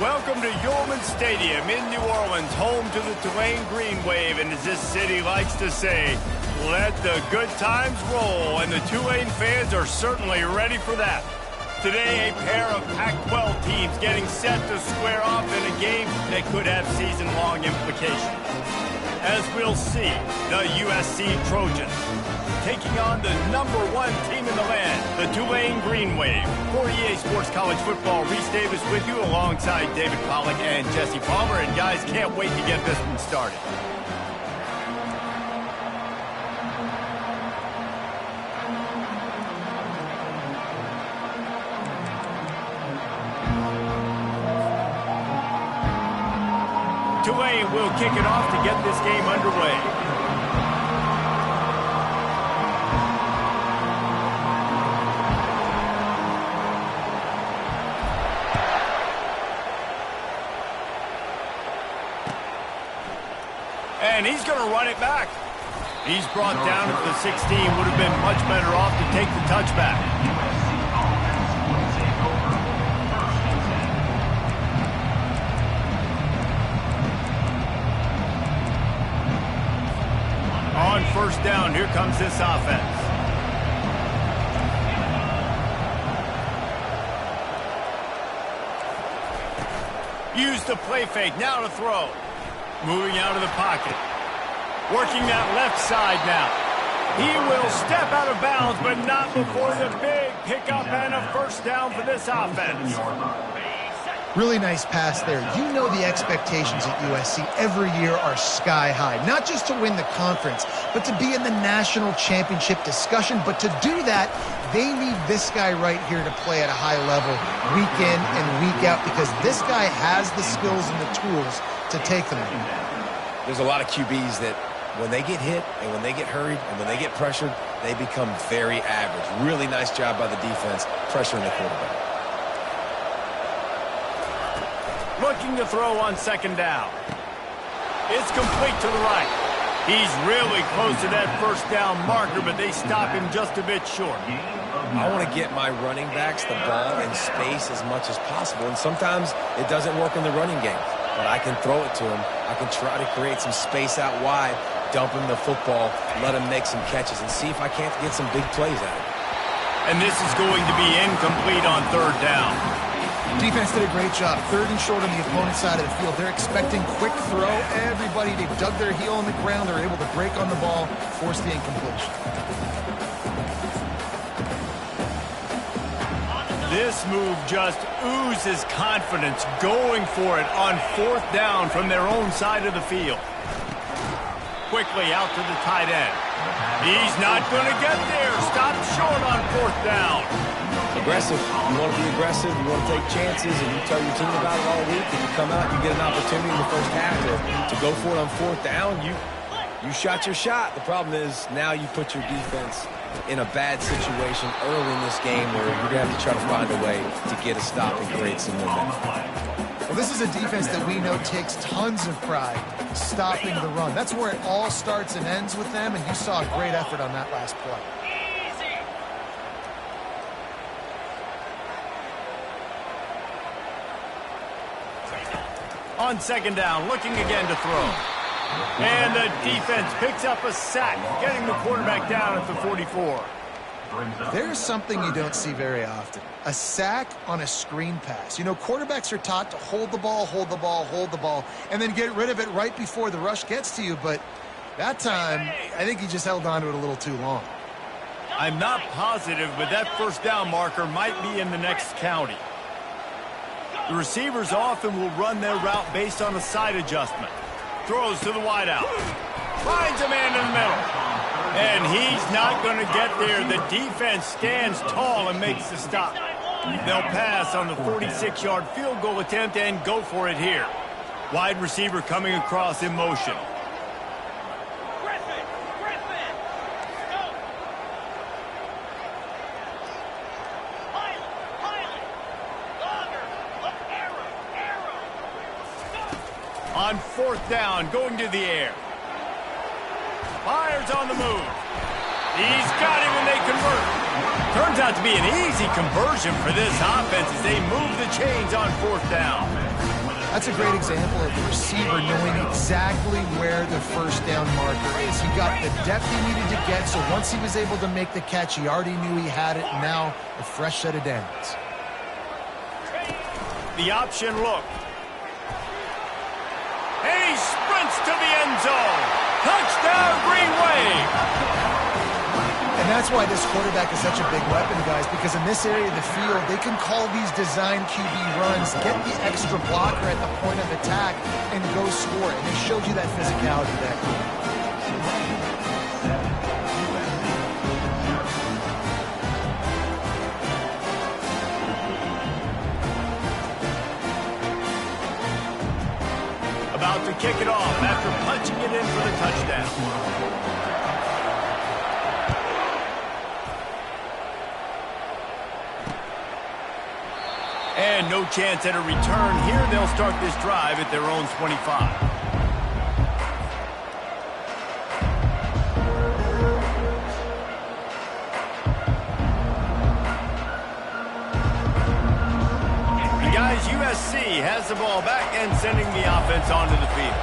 Welcome to Yulman Stadium in New Orleans, home to the Tulane Green Wave, and as this city likes to say, let the good times roll, and the Tulane fans are certainly ready for that. Today, a pair of Pac-12 teams getting set to square off in a game that could have season-long implications. As we'll see, the USC Trojans taking on the #1 team in the land, the Tulane Green Wave. For EA Sports College Football, Reese Davis with you alongside David Pollack and Jesse Palmer. And guys, can't wait to get this one started. Tulane will kick it off to get this game underway. And he's going to run it back. He's brought down at the 16. Would have been much better off to take the touchback. On first down, here comes this offense. Use the play fake, now to throw. Moving out of the pocket. Working that left side now. He will step out of bounds, but not before the big pickup and a first down for this offense. Really nice pass there. You know the expectations at USC every year are sky high. Not just to win the conference, but to be in the national championship discussion. But to do that, they need this guy right here to play at a high level week in and week out, because this guy has the skills and the tools to take them. There's a lot of QBs that when they get hit and when they get hurried and when they get pressured, they become very average. Really nice job by the defense pressuring the quarterback. Looking to throw on second down. It's complete to the right. He's really close to that first down marker, but they stop him just a bit short. I want to get my running backs the ball in space as much as possible, and sometimes it doesn't work in the running game. But I can throw it to him. I can try to create some space out wide, dump him the football, let him make some catches, and see if I can't get some big plays out of it. And this is going to be incomplete on third down. Defense did a great job. Third and short on the opponent's side of the field. They're expecting quick throw. Everybody, they dug their heel on the ground. They're able to break on the ball, force the incompletion. This move just oozes confidence, going for it on fourth down from their own side of the field. Quickly out to the tight end. He's not going to get there. Stopped short on fourth down. Aggressive. You want to be aggressive. You want to take chances, and you tell your team about it all week, and you come out, you get an opportunity in the first half to go for it on fourth down. You shot your shot. The problem is now you put your defense in a bad situation early in this game where you're going to have to try to find a way to get a stop and create some momentum. Well, this is a defense that we know takes tons of pride stopping the run. That's where it all starts and ends with them, and you saw a great effort on that last play. On second down, looking again to throw. And the defense picks up a sack, getting the quarterback down at the 44. There's something you don't see very often. A sack on a screen pass. You know, quarterbacks are taught to hold the ball, and then get rid of it right before the rush gets to you. But that time, I think he just held on to it a little too long. I'm not positive, but that first down marker might be in the next county. The receivers often will run their route based on a side adjustment. Throws to the wideout. Finds a man in the middle. And he's not going to get there. The defense stands tall and makes the stop. They'll pass on the 46-yard field goal attempt and go for it here. Wide receiver coming across in motion. On fourth down, going to the air. Fires on the move. He's got him and they convert. Turns out to be an easy conversion for this offense as they move the chains on fourth down. That's a great example of the receiver knowing exactly where the first down marker is. He got the depth he needed to get, so once he was able to make the catch, he already knew he had it, and now a fresh set of downs. The option look. And he sprints to the end zone. Touchdown, Green Wave. And that's why this quarterback is such a big weapon, guys, because in this area of the field, they can call these design QB runs, get the extra blocker at the point of attack, and go score it. And it shows you that physicality back there. About to kick it off after punching it in for the touchdown. And no chance at a return here. They'll start this drive at their own 25. And guys, USC has the ball back and sending the offense onto the field.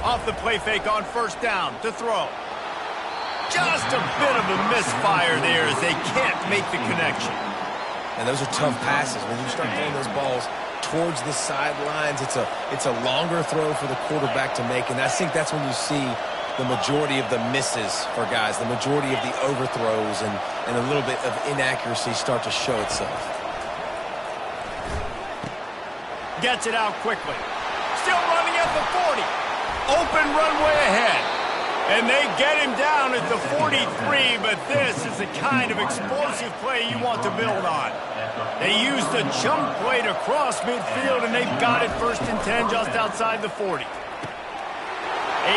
Off the play fake on first down to throw. Just a bit of a misfire there as they can't make the connection. And those are tough passes. When you start throwing those balls towards the sidelines, it's a longer throw for the quarterback to make. And I think that's when you see the majority of the misses for guys, the majority of the overthrows and a little bit of inaccuracy start to show itself. Gets it out quickly. Still running at the 40. Open runway ahead. And they get him down at the 43, but this is the kind of explosive play you want to build on. They used a chunk play to cross midfield, and they've got it 1st and 10 just outside the 40. A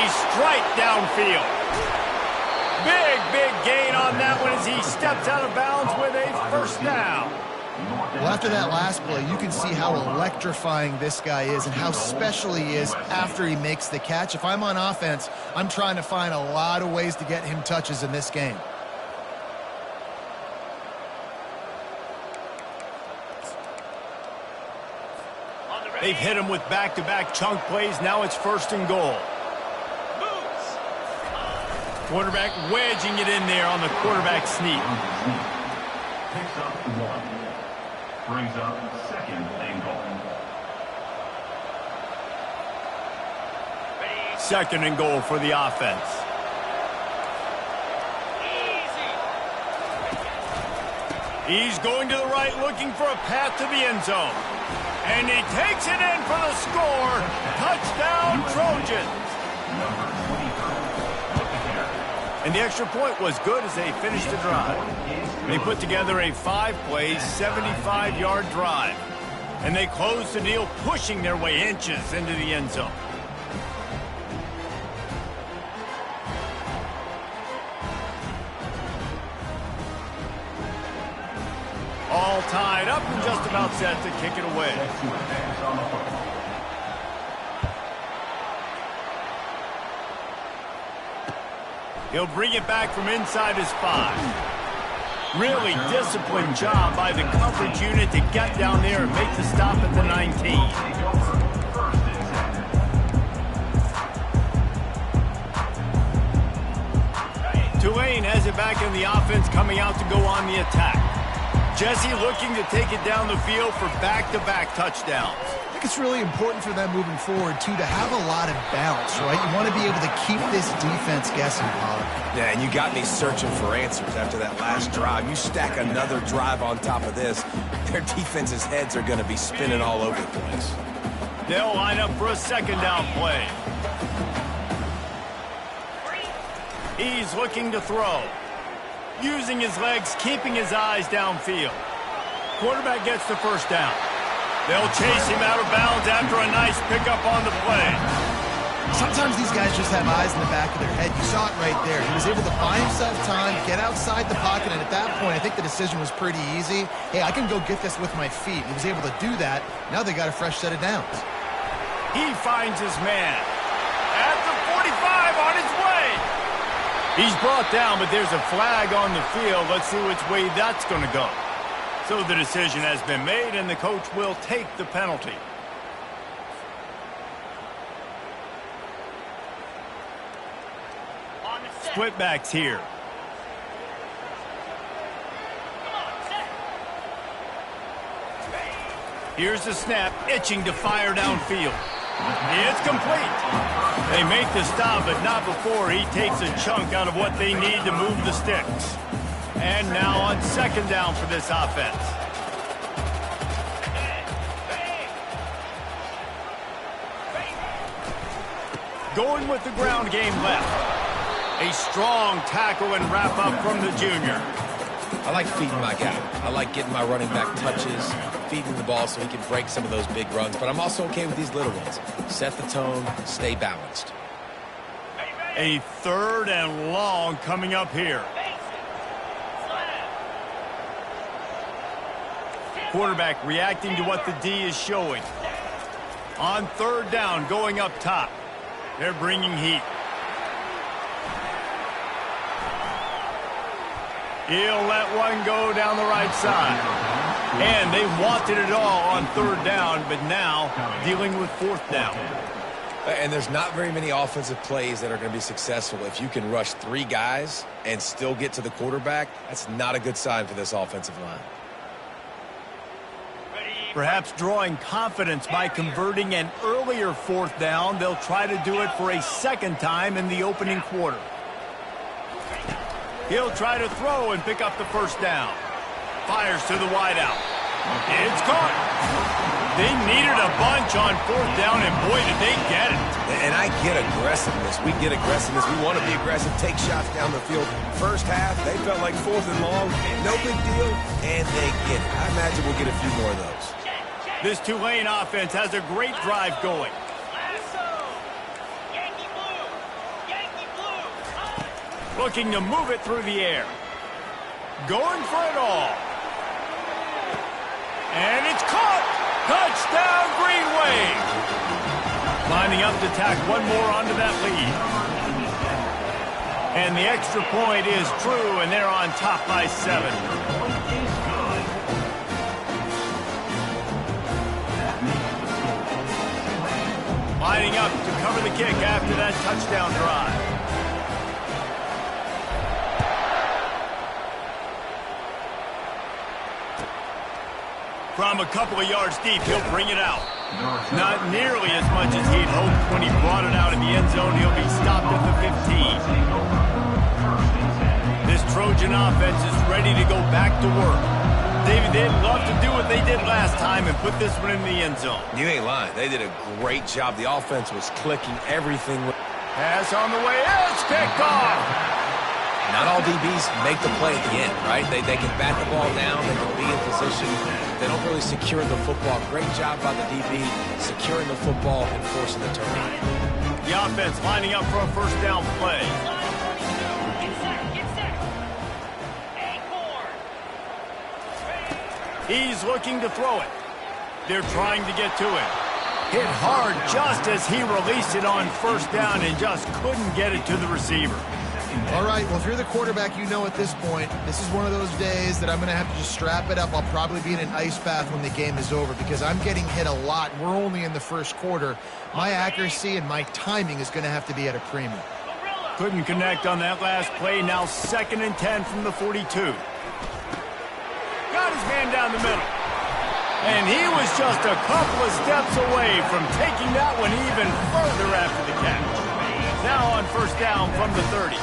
strike downfield. Big gain on that one as he steps out of bounds with a first down. Well, after that last play, you can see how electrifying this guy is and how special he is after he makes the catch. If I'm on offense, I'm trying to find a lot of ways to get him touches in this game. They've hit him with back-to-back chunk plays. Now it's 1st and goal. Quarterback wedging it in there on the quarterback sneak. Picks up 1. Brings up 2nd and goal. 2nd and goal for the offense. He's going to the right, looking for a path to the end zone. And he takes it in for the score. Touchdown, Trojans. And the extra point was good as they finished the drive. They put together a 5-play, 75-yard drive. And they closed the deal, pushing their way inches into the end zone. All tied up and just about set to kick it away. He'll bring it back from inside his 5. Really disciplined job by the coverage unit to get down there and make the stop at the 19. Tulane has it back in the offense, coming out to go on the attack. Jesse looking to take it down the field for back-to-back touchdowns. I think it's really important for them moving forward, too, to have a lot of balance, right? You want to be able to keep this defense guessing, Pollard. Yeah, and you got me searching for answers after that last drive. You stack another drive on top of this, their defense's heads are going to be spinning all over the place. They'll line up for a 2nd down play. He's looking to throw. Using his legs, keeping his eyes downfield. Quarterback gets the 1st down. They'll chase him out of bounds after a nice pickup on the play. Sometimes these guys just have eyes in the back of their head. You saw it right there. He was able to buy himself time, get outside the pocket, and at that point, I think the decision was pretty easy. Hey, I can go get this with my feet. He was able to do that. Now they got a fresh set of downs. He finds his man. At the 45 on his way. He's brought down, but there's a flag on the field. Let's see which way that's going to go. So the decision has been made, and the coach will take the penalty. Split backs here. Here's the snap, itching to fire downfield. It's complete. They make the stop, but not before he takes a chunk out of what they need to move the sticks. And now on second down for this offense. Going with the ground game left. A strong tackle and wrap up from the junior. I like feeding my guy. I like getting my running back touches, feeding the ball so he can break some of those big runs. But I'm also okay with these little ones. Set the tone, stay balanced. A third and long coming up here. Quarterback reacting to what the D is showing. On third down, going up top. They're bringing heat. He'll let one go down the right side. And they wanted it all on third down, but now dealing with fourth down. And there's not very many offensive plays that are going to be successful. If you can rush 3 guys and still get to the quarterback, that's not a good sign for this offensive line. Perhaps drawing confidence by converting an earlier fourth down. They'll try to do it for a second time in the opening quarter. He'll try to throw and pick up the first down. Fires to the wideout. It's caught. They needed a bunch on fourth down, and boy, did they get it. And I get aggressiveness. We get aggressiveness. We want to be aggressive, take shots down the field. First half, they felt like fourth and long. No big deal, and they get it. I imagine we'll get a few more of those. This Tulane offense has a great drive going. Looking to move it through the air. Going for it all. And it's caught. Touchdown, Green Wave. Lining up to tack one more onto that lead. And the extra point is true, and they're on top by 7. Lining up to cover the kick after that touchdown drive. From a couple of yards deep, he'll bring it out. Not nearly as much as he'd hoped when he brought it out in the end zone. He'll be stopped at the 15. This Trojan offense is ready to go back to work. David, they'd love to do what they did last time and put this one in the end zone. You ain't lying. They did a great job. The offense was clicking everything. Pass on the way. It's picked off. Not all DBs make the play at the end, right? They can bat the ball down. They can be in position. They don't really secure the football. Great job by the DB securing the football and forcing the turnover. The offense lining up for a first down play. He's looking to throw it. They're trying to get to it. Hit hard just as he released it on first down and just couldn't get it to the receiver. All right, well, if you're the quarterback, you know at this point, this is one of those days that I'm going to have to just strap it up. I'll probably be in an ice bath when the game is over because I'm getting hit a lot. We're only in the first quarter. My accuracy and my timing is going to have to be at a premium. Couldn't connect on that last play. Now 2nd and 10 from the 42. Got his man down the middle. And he was just a couple of steps away from taking that one even further after the catch. Now on first down from the 30.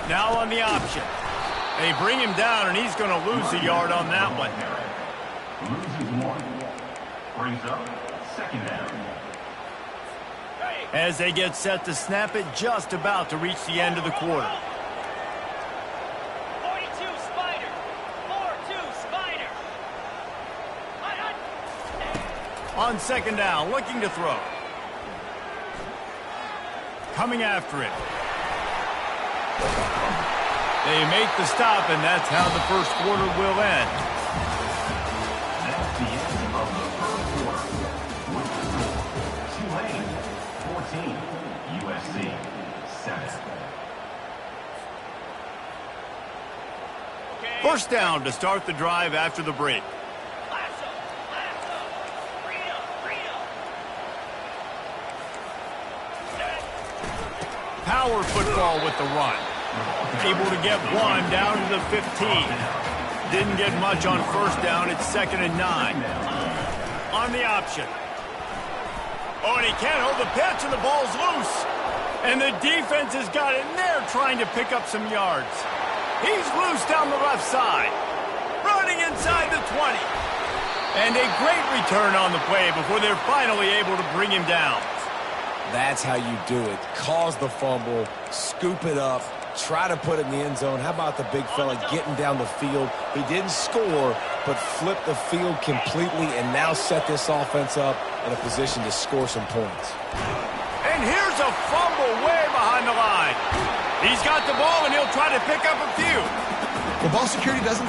Now on the option. They bring him down, and he's going to lose a yard on that one. Loses 1. Brings up 2nd down. As they get set to snap it, just about to reach the end of the quarter. 42 Spider. 4-2 Spider. On second down, looking to throw. Coming after it. They make the stop, and that's how the first quarter will end. That's the end of the first quarter. With the score, Tulane 14, First down to start the drive after the break. Power football with the run. Able to get one down to the 15. Didn't get much on first down. It's 2nd and 9. On the option. Oh, and he can't hold the pitch, and the ball's loose. And the defense has got in there trying to pick up some yards. He's loose down the left side. Running inside the 20. And a great return on the play before they're finally able to bring him down. That's how you do it. Cause the fumble, scoop it up, try to put it in the end zone. How about the big fella getting down the field? He didn't score, but flipped the field completely and now set this offense up in a position to score some points. And here's a fumble way behind the line. He's got the ball, and he'll try to pick up a few. Well, ball security doesn't